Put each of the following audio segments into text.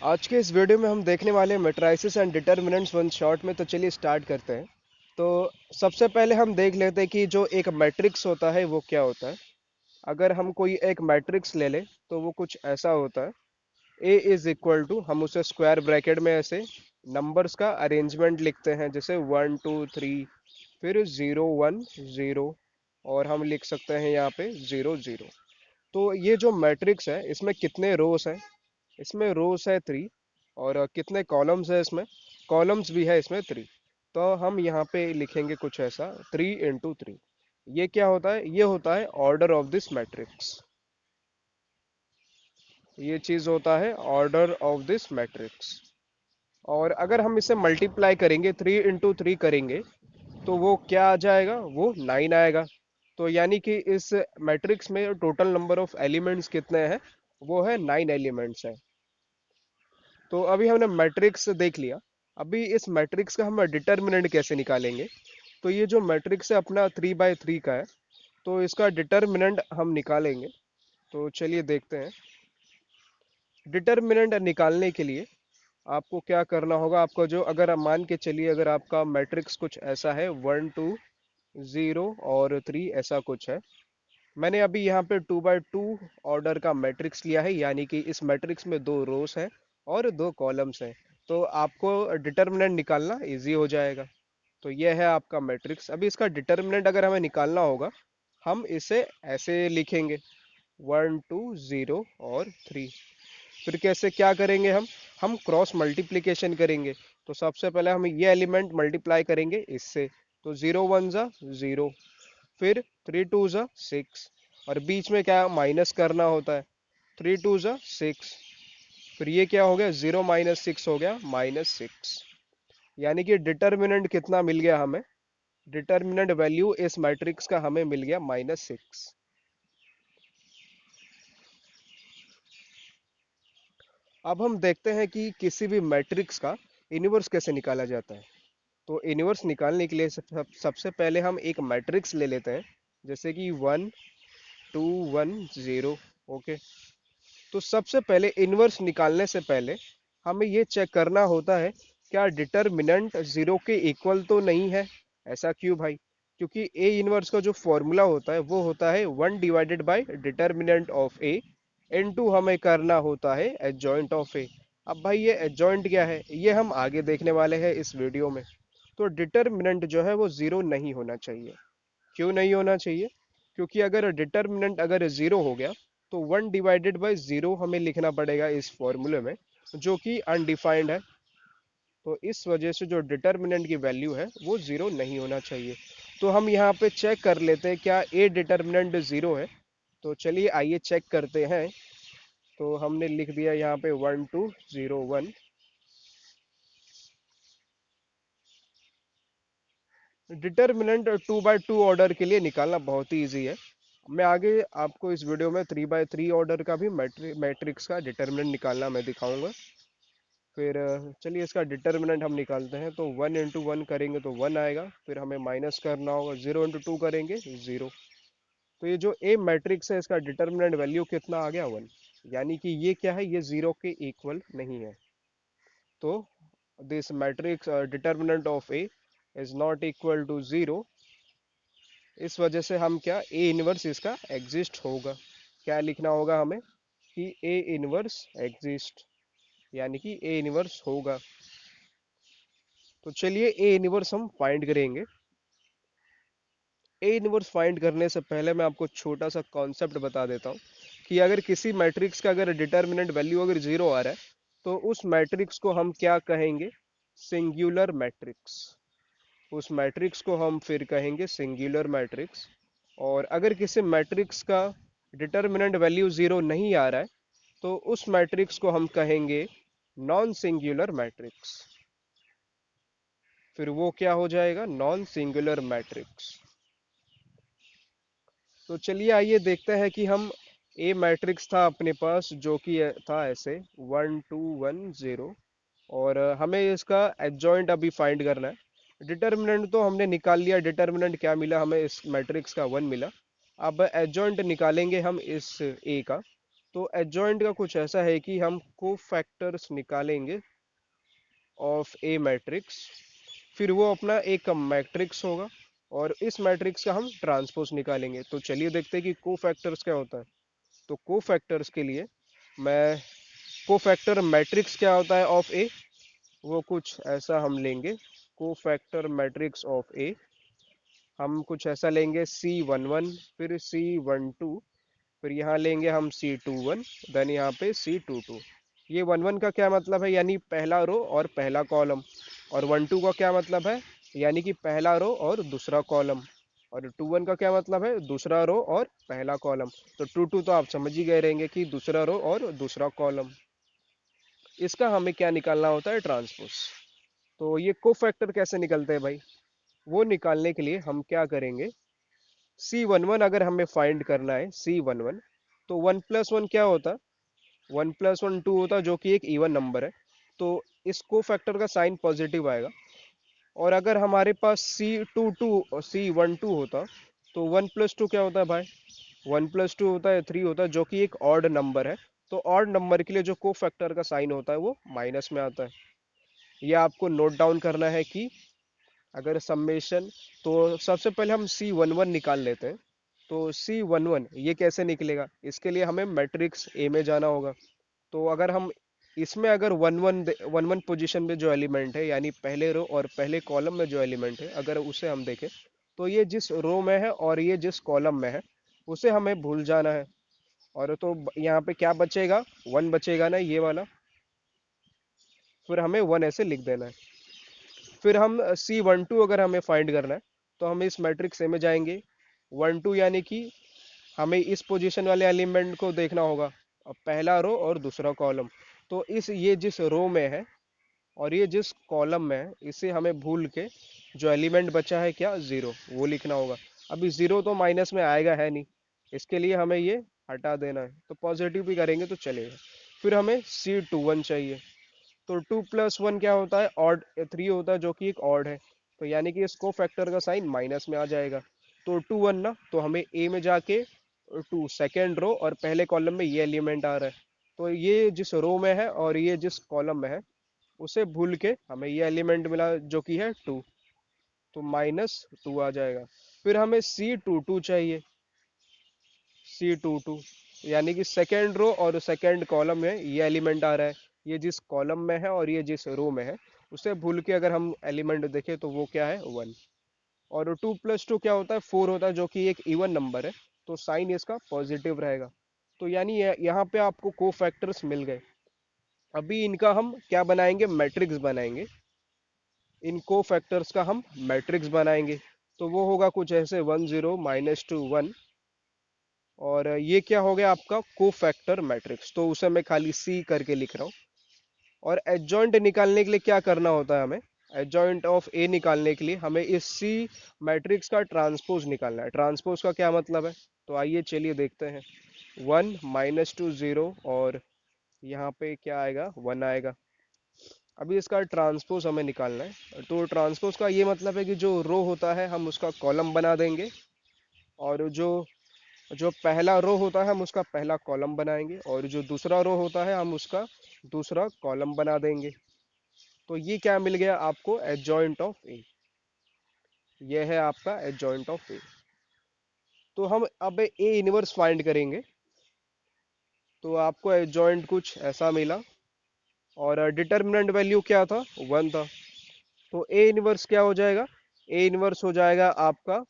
आज के इस वीडियो में हम देखने वाले हैं matrices and determinants one shot में। तो चलिए स्टार्ट करते हैं। तो सबसे पहले हम देख लेते हैं कि जो एक मैट्रिक्स होता है वो क्या होता है। अगर हम कोई एक मैट्रिक्स ले लें तो वो कुछ ऐसा होता है। ए इज इक्वल टू, हम उसे स्क्वायर ब्रैकेट में ऐसे नंबर्स का अरेंजमेंट लिखते हैं, जैसे 1 2 3, फिर 0 1 0, और हम लिख सकते हैं यहाँ पे 0 0। तो ये जो मैट्रिक्स है इसमें कितने रोस हैं? इसमें रोस है 3। और कितने कॉलम्स है इसमें? कॉलम्स भी है इसमें 3। तो हम यहाँ पे लिखेंगे कुछ ऐसा, 3 × 3। ये क्या होता है? ये होता है ऑर्डर ऑफ दिस मैट्रिक्स। ये चीज होता है ऑर्डर ऑफ दिस मैट्रिक्स। और अगर हम इसे मल्टीप्लाई करेंगे, 3 × 3 करेंगे, तो वो क्या आ जाएगा? वो 9 आएगा। तो यानी कि इस मैट्रिक्स में टोटल नंबर ऑफ एलिमेंट्स कितने हैं? वो है 9 एलिमेंट्स है। तो अभी हमने मैट्रिक्स देख लिया। अभी इस मैट्रिक्स का हम डिटर्मिनेंट कैसे निकालेंगे? तो ये जो मैट्रिक्स है अपना 3 × 3 का है, तो इसका डिटर्मिनेंट हम निकालेंगे। तो चलिए देखते हैं। डिटर्मिनेंट निकालने के लिए आपको क्या करना होगा? आपको जो, अगर आप मान के चलिए, अगर आपका मैट्रिक्स कुछ ऐसा है, 1 2 0 और 3, ऐसा कुछ है। मैंने अभी यहाँ पे 2 × 2 ऑर्डर का मैट्रिक्स लिया है, यानी कि इस मैट्रिक्स में 2 रोस हैं और 2 कॉलम्स हैं। तो आपको डिटर्मिनेंट निकालना इजी हो जाएगा। तो यह है आपका मैट्रिक्स। अभी इसका डिटर्मिनेंट अगर हमें निकालना होगा, हम इसे ऐसे लिखेंगे, 1 2 0 और 3। फिर कैसे, क्या करेंगे? हम क्रॉस मल्टीप्लिकेशन करेंगे। तो सबसे पहले हम ये एलिमेंट मल्टीप्लाई करेंगे इससे। तो 0 1 ज़ा 0, फिर 3 2 ज़ा 6, और बीच में क्या माइनस करना होता है? 3 2 ज़ा 6। फिर ये क्या हो गया? 0 - 6 हो गया -6। यानी कि डिटर्मिनेंट कितना मिल गया हमें? डिटर्मिनेंट वैल्यू इस मैट्रिक्स का हमें मिल गया -6। अब हम देखते हैं कि किसी भी मैट्रिक्स का इनवर्स कैसे निकाला जाता है। तो इनवर्स निकालने के लिए सबसे पहले हम एक मैट्रिक्स ले लेते हैं, जैसे कि 1 2 1 0। ओके। तो सबसे पहले इनवर्स निकालने से पहले हमें ये चेक करना होता है, क्या डिटर्मिनेंट 0 के इक्वल तो नहीं है। ऐसा क्यों भाई? क्योंकि ए इनवर्स का जो फॉर्मूला होता है वो होता है 1 / डिटर्मिनेंट ऑफ ए इनटू हमें करना होता है एडजॉइंट ऑफ ए। अब भाई ये एडजॉइंट क्या है, ये हम आगे देखने वाले हैं इस वीडियो में। तो डिटर्मिनेंट जो है वो 0 नहीं होना चाहिए। क्यों नहीं होना चाहिए? क्योंकि अगर डिटर्मिनेंट अगर 0 हो गया, तो 1 / 0 हमें लिखना पड़ेगा इस फॉर्मूले में, जो कि अनडिफाइंड है। तो इस वजह से जो डिटर्मिनेंट की वैल्यू है वो 0 नहीं होना चाहिए। तो हम यहाँ पे चेक कर लेते हैं, क्या ए डिटर्मिनेंट 0 है? तो चलिए आइए चेक करते हैं। तो हमने लिख दिया यहाँ पे 1 2 0 1। डिटर्मिनेंट 2 × 2 ऑर्डर के लिए निकालना बहुत ही ईजी है। मैं आगे आपको इस वीडियो में 3 × 3 ऑर्डर का भी मैट्रिक्स का डिटर्मिनेंट निकालना मैं दिखाऊंगा। फिर चलिए इसका डिटर्मिनेंट हम निकालते हैं। तो 1 × 1 करेंगे तो 1 आएगा, फिर हमें माइनस करना होगा, 0 × 2 करेंगे 0। तो ये जो ए मैट्रिक्स है इसका डिटर्मिनेंट वैल्यू कितना आ गया? 1। यानी कि ये क्या है? ये 0 के इक्वल नहीं है। तो this matrix determinant of A is not equal to 0। इस वजह से हम क्या, ए इनवर्स इसका एग्जिस्ट होगा। क्या लिखना होगा हमें? कि ए इनवर्स एग्जिस्ट, यानी कि ए इनवर्स होगा। तो चलिए ए इनवर्स हम फाइंड करेंगे। ए इनवर्स फाइंड करने से पहले मैं आपको छोटा सा कॉन्सेप्ट बता देता हूँ, कि अगर किसी मैट्रिक्स का अगर डिटर्मिनेंट वैल्यू अगर 0 आ रहा है, तो उस मैट्रिक्स को हम क्या कहेंगे? Singular matrix. उस मैट्रिक्स को हम फिर कहेंगे सिंगुलर मैट्रिक्स। और अगर किसी मैट्रिक्स का डिटर्मिनेंट वैल्यू 0 नहीं आ रहा है, तो उस मैट्रिक्स को हम कहेंगे नॉन सिंगुलर मैट्रिक्स। फिर वो क्या हो जाएगा? Non singular matrix. तो चलिए आइए देखते हैं कि हम, ए मैट्रिक्स था अपने पास जो कि था ऐसे 1 2 1 0, और हमें इसका एडजॉइंट अभी फाइंड करना है। डिटर्मिनेंट तो हमने निकाल लिया। डिटर्मिनेंट क्या मिला हमें? इस मैट्रिक्स का 1 मिला। अब एडजॉइंट निकालेंगे हम इस ए का। तो एडजॉइंट का कुछ ऐसा है कि हम कोफैक्टर्स निकालेंगे ऑफ ए मैट्रिक्स, फिर वो अपना एक मैट्रिक्स होगा और इस मैट्रिक्स का हम ट्रांसपोज निकालेंगे। तो चलिए देखते हैं कि कोफैक्टर्स क्या होता है। तो कोफैक्टर्स के लिए मैं कोफैक्टर मैट्रिक्स क्या होता है ऑफ ए, वो कुछ ऐसा हम लेंगे। कोफैक्टर मैट्रिक्स ऑफ ए हम कुछ ऐसा लेंगे C11, फिर C12, फिर यहाँ लेंगे हम C21, देन यहाँ पे C22। ये 11 का क्या मतलब है, यानी पहला रो और पहला कॉलम। और 12 का क्या मतलब है, यानी कि पहला रो और दूसरा कॉलम। और 21 का क्या मतलब है, दूसरा रो और पहला कॉलम। तो 22 तो आप समझ ही गए रहेंगे कि दूसरा रो और दूसरा कॉलम। इसका हमें क्या निकालना होता है, ट्रांसपोज। तो ये कोफैक्टर कैसे निकलते हैं भाई, वो निकालने के लिए हम क्या करेंगे, C11 अगर हमें फाइंड करना है, C11, तो 1+1 क्या होता, 1+1 2 होता, जो कि एक इवन नंबर है। तो इस कोफैक्टर का साइन पॉजिटिव आएगा। और अगर हमारे पास C22 और C12 होता, तो 1+2 क्या होता है भाई, 1+2 होता है 3 होता है, जो कि एक ऑड नंबर है। तो ऑड नंबर के लिए जो कोफैक्टर का साइन होता है वो माइनस में आता है। ये आपको नोट डाउन करना है कि अगर समेशन, तो सबसे पहले हम C11 निकाल लेते हैं। तो C11 ये कैसे निकलेगा, इसके लिए हमें मैट्रिक्स ए में जाना होगा। तो अगर हम इसमें अगर one one one one position में जो एलिमेंट है, यानी पहले रो और पहले कॉलम में जो एलिमेंट है, अगर उसे हम देखें, तो ये जिस रो में है और ये जिस कॉलम में है, उसे हमें भूल जाना है। और तो यहाँ पे क्या बचेगा, 1 बचेगा ना, ये वाला। फिर हमें 1 ऐसे लिख देना है। फिर हम C12 अगर हमें फाइंड करना है, तो हम इस मैट्रिक्स ए में जाएंगे। 1 2 यानी कि हमें इस पोजीशन वाले एलिमेंट को देखना होगा, अब पहला रो और दूसरा कॉलम। तो इस ये जिस रो में है और ये जिस कॉलम में है, इसे हमें भूल के जो एलिमेंट बचा है क्या, 0, वो लिखना होगा। अभी 0 तो माइनस में आएगा है नहीं, इसके लिए हमें ये हटा देना है। तो पॉजिटिव भी करेंगे तो चलेगा। फिर हमें C21 चाहिए। तो 2+1 क्या होता है, ऑड 3 होता है, जो कि एक ऑड है। तो यानी कि इसको फैक्टर का साइन माइनस में आ जाएगा। तो 2 1 ना, तो हमें ए में जाके 2 सेकेंड रो और पहले कॉलम में ये एलिमेंट आ रहा है। तो ये जिस रो में है और ये जिस कॉलम में है, उसे भूल के हमें ये एलिमेंट मिला जो कि है 2। तो -2 आ जाएगा। फिर हमें C22 चाहिए। C22 यानी कि सेकेंड रो और सेकेंड कॉलम में ये एलिमेंट आ रहा है। ये जिस कॉलम में है और ये जिस रो में है, उसे भूल के अगर हम एलिमेंट देखें तो वो क्या है, 1। और 2+2 क्या होता है, 4 होता है, जो कि एक इवन नंबर है। तो साइन इसका पॉजिटिव रहेगा। तो यानी यहाँ पे आपको कोफैक्टर्स मिल गए। अभी इनका हम क्या बनाएंगे, मैट्रिक्स बनाएंगे। इन कोफैक्टर्स का हम मैट्रिक्स बनाएंगे। तो वो होगा कुछ ऐसे 1 0 -2 1। और ये क्या हो गया आपका कोफैक्टर मैट्रिक्स, तो उसे मैं खाली सी करके लिख रहा हूँ। और एडजॉइंट निकालने के लिए क्या करना होता है हमें, एडजॉइंट ऑफ ए निकालने के लिए हमें इस सी मैट्रिक्स का ट्रांसपोज निकालना है। ट्रांसपोज का क्या मतलब है, तो आइए चलिए देखते हैं। 1 -2 0 और यहाँ पे क्या आएगा, 1 आएगा। अभी इसका ट्रांसपोज हमें निकालना है। तो ट्रांसपोज का ये मतलब है कि जो रो होता है हम उसका कॉलम बना देंगे, और जो जो पहला रो होता है हम उसका पहला कॉलम बनाएंगे, और जो दूसरा रो होता है हम उसका दूसरा कॉलम बना देंगे। तो ये क्या मिल गया आपको, एडजॉइंट ऑफ ए। ये है आपका एडजॉइंट ऑफ ए। तो हम अब ए इनवर्स फाइंड करेंगे। तो आपको एडजॉइंट कुछ ऐसा मिला, और डिटर्मिनेंट वैल्यू क्या था, 1 था। तो ए इनवर्स क्या हो जाएगा, ए इनवर्स हो जाएगा आपका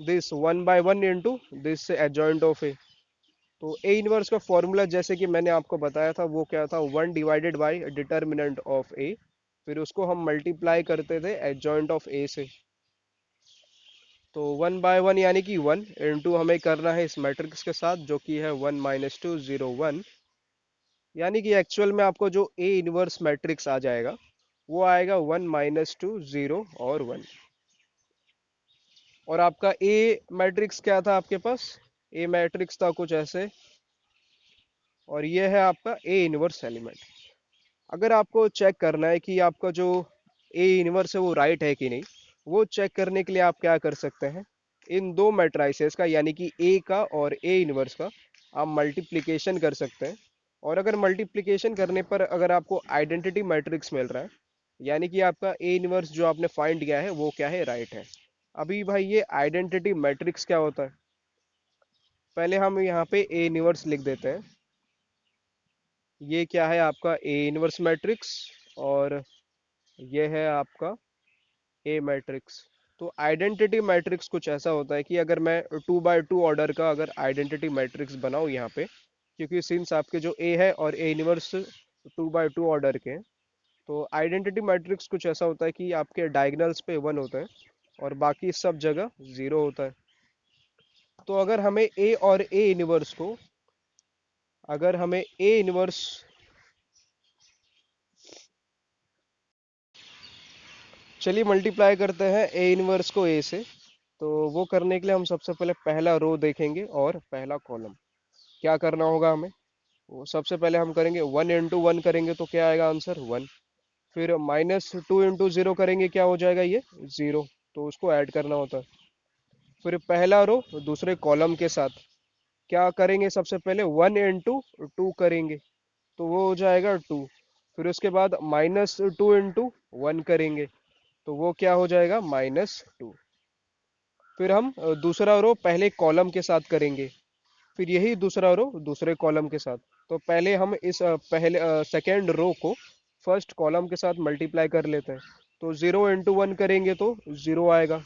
this 1/1 into this adjoint of A. तो ए इनवर्स का फॉर्मूला जैसे कि मैंने आपको बताया था, वो क्या था, 1 डिवाइडेड बाई डिटर्मिनेंट ऑफ ए, फिर उसको हम मल्टीप्लाई करते थे एडजॉइंट ऑफ ए से। तो 1/1 यानी कि 1 इंटू हमें करना है इस मैट्रिक्स के साथ, जो कि है 1 -2 0 1। यानी कि एक्चुअल में आपको जो ए इनवर्स मैट्रिक्स आ जाएगा, वो आएगा 1 -2 0 और 1। और आपका ए मैट्रिक्स क्या था आपके पास, ए मैट्रिक्स था कुछ ऐसे, और ये है आपका ए इनवर्स एलिमेंट। अगर आपको चेक करना है कि आपका जो ए इनवर्स है वो राइट है कि नहीं, वो चेक करने के लिए आप क्या कर सकते हैं, इन दो मैट्राइसेस का, यानी कि ए का और ए इनवर्स का आप मल्टीप्लिकेशन कर सकते हैं। और अगर मल्टीप्लिकेशन करने पर अगर आपको आइडेंटिटी मैट्रिक्स मिल रहा है, यानी कि आपका ए इनवर्स जो आपने फाइंड किया है वो क्या है, राइट है। अभी भाई ये आइडेंटिटी मैट्रिक्स क्या होता है, पहले हम यहाँ पे ए इनवर्स लिख देते हैं। ये क्या है आपका ए इनवर्स मैट्रिक्स, और ये है आपका ए मैट्रिक्स। तो आइडेंटिटी मैट्रिक्स कुछ ऐसा होता है कि अगर मैं 2 by 2 ऑर्डर का अगर आइडेंटिटी मैट्रिक्स बनाऊँ यहाँ पे, क्योंकि सिंस आपके जो ए है और ए इनवर्स 2 by 2 ऑर्डर के हैं, तो आइडेंटिटी मैट्रिक्स कुछ ऐसा होता है कि आपके डायगोनल्स पे 1 होता है और बाकी सब जगह 0 होता है। तो अगर हमें ए और ए इनवर्स को, अगर हमें ए इनवर्स, चलिए मल्टीप्लाई करते हैं ए इनवर्स को ए से। तो वो करने के लिए हम सबसे पहले पहला रो देखेंगे और पहला कॉलम। क्या करना होगा हमें, वो सबसे पहले हम करेंगे 1 into 1 करेंगे तो क्या आएगा आंसर 1। फिर -2 into 0 करेंगे, क्या हो जाएगा ये 0, तो उसको ऐड करना होता है। फिर पहला रो दूसरे कॉलम के साथ क्या करेंगे, सबसे पहले 1 into 2 करेंगे तो वो हो जाएगा 2। फिर उसके बाद -2 into 1 करेंगे तो वो क्या हो जाएगा -2। फिर हम दूसरा रो पहले कॉलम के साथ करेंगे, फिर यही दूसरा रो दूसरे कॉलम के साथ। तो पहले हम इस पहले सेकेंड रो को फर्स्ट कॉलम के साथ मल्टीप्लाई कर लेते हैं। तो 0 into 1 करेंगे तो 0 आएगा।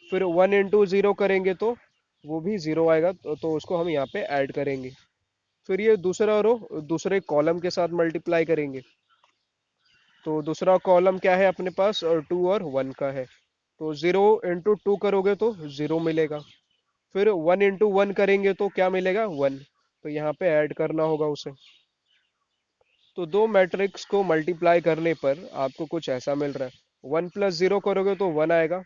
फिर 1 into 0 करेंगे तो वो भी 0 आएगा, तो उसको हम यहाँ पे ऐड करेंगे। फिर ये दूसरा रो दूसरे कॉलम के साथ मल्टीप्लाई करेंगे। तो दूसरा कॉलम क्या है अपने पास, 2 और 1 का है। तो 0 into 2 करोगे तो 0 मिलेगा। फिर 1 into 1 करेंगे तो क्या मिलेगा 1, तो यहाँ पे ऐड करना होगा उसे। तो दो मैट्रिक्स को मल्टीप्लाई करने पर आपको कुछ ऐसा मिल रहा है। 1 + 0 करोगे तो 1 आएगा,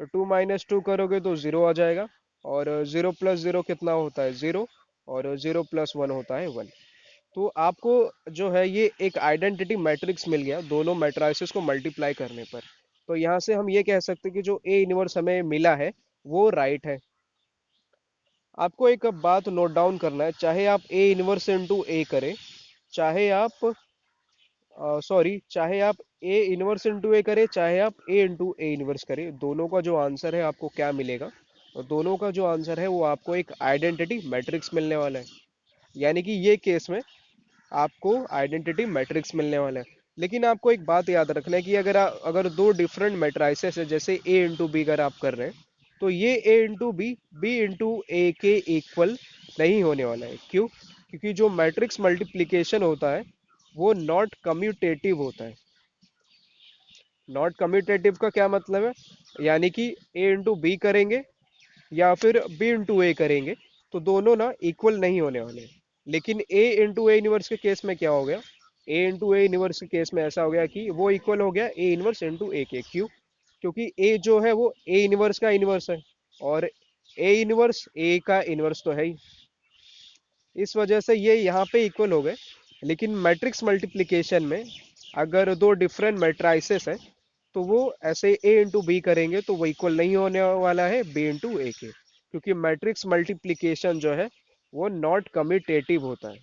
2 - 2 करोगे तो 0 आ जाएगा, और 0 + 0 कितना होता है 0, और 0 + 1 होता है 1। तो आपको जो है ये एक आइडेंटिटी मैट्रिक्स मिल गया दोनों मैट्राइसेस को मल्टीप्लाई करने पर। तो यहाँ से हम ये कह सकते हैं कि जो ए इनवर्स हमें मिला है वो राइट है। आपको एक बात नोट डाउन करना है, चाहे आप ए इनवर्स इंटू ए करें, चाहे आप सॉरी चाहे आप ए इनवर्स इंटू ए करें, चाहे आप ए इंटू ए इनवर्स करें, दोनों का जो आंसर है आपको क्या मिलेगा, और दोनों का जो आंसर है वो आपको एक आइडेंटिटी मैट्रिक्स मिलने वाला है। यानी कि ये केस में आपको आइडेंटिटी मैट्रिक्स मिलने वाला है। लेकिन आपको एक बात याद रखना है कि अगर दो डिफरेंट मैट्राइसेस है, जैसे ए इंटू बी अगर आप कर रहे हैं, तो ये ए इंटू बी बी इंटू ए के इक्वल नहीं होने वाला है। क्यों, क्योंकि जो मैट्रिक्स मल्टीप्लिकेशन होता है वो नॉट कम्यूटेटिव होता है। नॉट कम्यूटेटिव का क्या मतलब है, यानी कि ए इंटू बी करेंगे या फिर बी इंटू ए करेंगे तो दोनों ना इक्वल नहीं होने वाले। लेकिन ए इंटू ए इनवर्स के केस में क्या हो गया, ए इंटू ए इनवर्स के केस में ऐसा हो गया कि वो इक्वल हो गया ए इनवर्स इंटू ए के। क्यों, क्योंकि ए जो है वो ए इनवर्स का इनवर्स है, और ए इनवर्स ए का इनवर्स तो है ही, इस वजह से ये यहाँ पे इक्वल हो गए। लेकिन मैट्रिक्स मल्टीप्लिकेशन में अगर दो डिफरेंट मैट्राइसेस हैं तो वो ऐसे ए इंटू बी करेंगे तो वो इक्वल नहीं होने वाला है बी इंटू ए के, क्योंकि मैट्रिक्स मल्टीप्लिकेशन जो है वो नॉट कम्यूटेटिव होता है।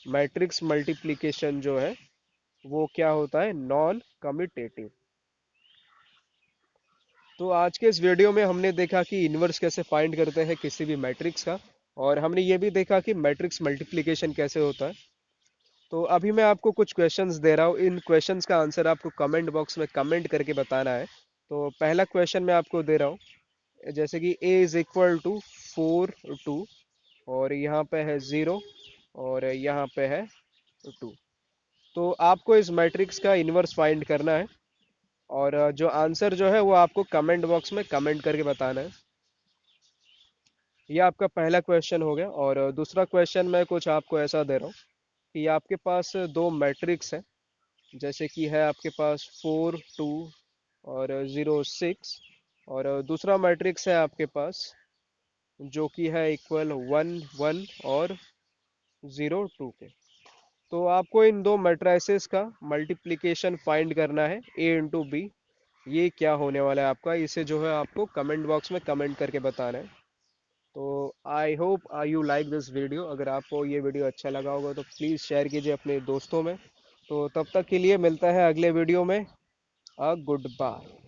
मैट्रिक्स मल्टीप्लिकेशन जो है वो क्या होता है, नॉन कम्यूटेटिव। तो आज के इस वीडियो में हमने देखा कि इनवर्स कैसे फाइंड करते हैं किसी भी मैट्रिक्स का, और हमने ये भी देखा कि मैट्रिक्स मल्टीप्लिकेशन कैसे होता है। तो अभी मैं आपको कुछ क्वेश्चंस दे रहा हूँ, इन क्वेश्चंस का आंसर आपको कमेंट बॉक्स में कमेंट करके बताना है। तो पहला क्वेश्चन मैं आपको दे रहा हूँ, जैसे कि a इज इक्वल टू 4 2, और यहाँ पे है 0, और यहाँ पे है 2। तो आपको इस मैट्रिक्स का इन्वर्स फाइंड करना है, और जो आंसर जो है वो आपको कमेंट बॉक्स में कमेंट करके बताना है। ये आपका पहला क्वेश्चन हो गया। और दूसरा क्वेश्चन मैं कुछ आपको ऐसा दे रहा हूँ कि आपके पास दो मैट्रिक्स है, जैसे कि है आपके पास 4 2 और 0 6, और दूसरा मैट्रिक्स है आपके पास जो कि है इक्वल 1 1 और 0 2 के। तो आपको इन दो मैट्राइसेस का मल्टीप्लिकेशन फाइंड करना है ए इंटू बी। ये क्या होने वाला है आपका, इसे जो है आपको कमेंट बॉक्स में कमेंट करके बताना है। तो I hope you like this video. अगर आपको ये वीडियो अच्छा लगा होगा तो प्लीज़ शेयर कीजिए अपने दोस्तों में। तो तब तक के लिए मिलता है अगले वीडियो में। Good bye.